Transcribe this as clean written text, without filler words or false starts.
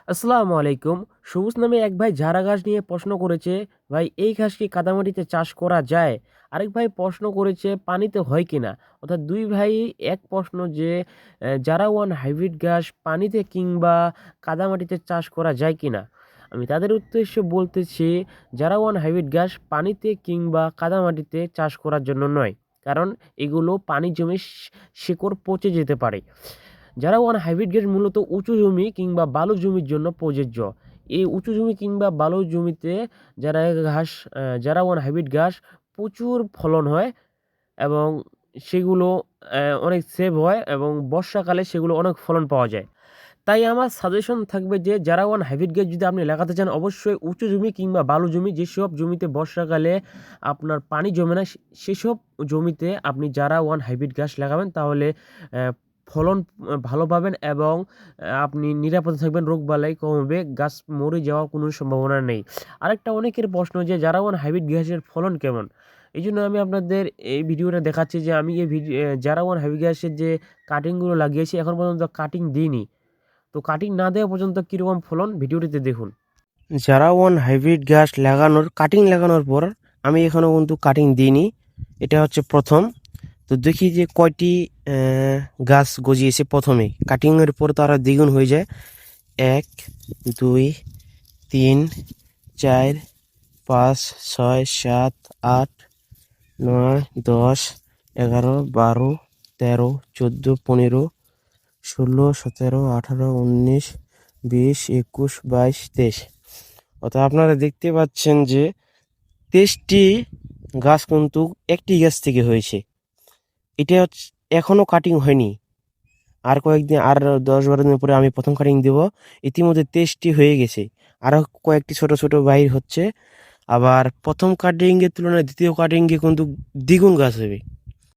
আসসালামু আলাইকুম। সবুজ নামে এক ভাই জারা ঘাস নিয়ে প্রশ্ন করেছে, ভাই এই ঘাস কি কাদামাটিতে চাষ করা যায়? আরেক ভাই প্রশ্ন করেছে পানিতে হয় কিনা? অর্থাৎ দুই ভাই এক প্রশ্ন যে জারা ওয়ান হাইব্রিড ঘাস পানিতে কিংবা কাদামাটিতে চাষ করা যায় কিনা? আমি তাদের উদ্দেশ্যে বলতেছি জারা ওয়ান হাইব্রিড ঘাস পানিতে কিংবা কাদামাটিতে চাষ করার জন্য নয়। কারণ এগুলো পানি জমে শিকড় পচে যেতে পারে। যারা ওয়ান হাইব্রিড ঘাস মূলত উঁচু জমি কিংবা বালু জমির জন্য প্রযোজ্য। এই উঁচু জমি কিংবা বালু জমিতে যারা ঘাস যারা ওয়ান হাইব্রিড ঘাস প্রচুর ফলন হয় এবং সেগুলো অনেক সেভ হয় এবং বর্ষাকালে সেগুলো অনেক ফলন পাওয়া যায়। তাই আমার সাজেশন থাকবে যে যারা ওয়ান হাইব্রিড গাছ যদি আপনি লাগাতে চান অবশ্যই উঁচু জমি কিংবা বালু জমি যেসব জমিতে বর্ষাকালে আপনার পানি জমে না সেসব জমিতে আপনি যারা ওয়ান হাইব্রিড গাছ লাগাবেন তাহলে ফলন ভালো পাবেন এবং আপনি নিরাপদে থাকবেন, রোগবালাই কমবে, গাছ মরে যাওয়ার কোনো সম্ভাবনা নেই। আরেকটা অনেকের প্রশ্ন যে যারা ওয়ান হাইব্রিড গাছের ফলন কেমন? এই জন্য আমি আপনাদের এই ভিডিওটা দেখাচ্ছি যে আমি এই যারা ওয়ান হাইব্রিড গাছের যে কাটিংগুলো লাগিয়েছি এখন পর্যন্ত কাটিং দিইনি। তো কাটিং না দেওয়া পর্যন্ত কিরকম ফলন ভিডিওটিতে দেখুন। যারা ওয়ান হাইব্রিড গাছ কাটিং লাগানোর পর আমি এখনো কিন্তু কাটিং দিইনি। এটা হচ্ছে প্রথম। তো দেখি যে কয়টি গাছ গজিয়েছে প্রথমে, কাটিং এর পর তারা দ্বিগুণ হয়ে যায়। 1, 2, 3, 4, 5, 6, 7, 8, 9, 10, 11, 12, 13, 14, 15, 16, 17, 18, 19, 20, 21, 22, 23। অর্থাৎ আপনারা দেখতে পাচ্ছেন যে 23টি গাছ কিন্তু একটি গাছ থেকে হয়েছে। এটা এখনো কাটিং হয়নি। আর কয়েকদিন, আর 10-12 দিন পরে আমি প্রথম কাটিং দেব। ইতিমধ্যে 23টি হয়ে গেছে, আরো কয়েকটি ছোট ছোট বাহির হচ্ছে। আবার প্রথম কাটিং এর তুলনায় দ্বিতীয় কাটিং এ কিন্তু দ্বিগুণ গাছ হবে।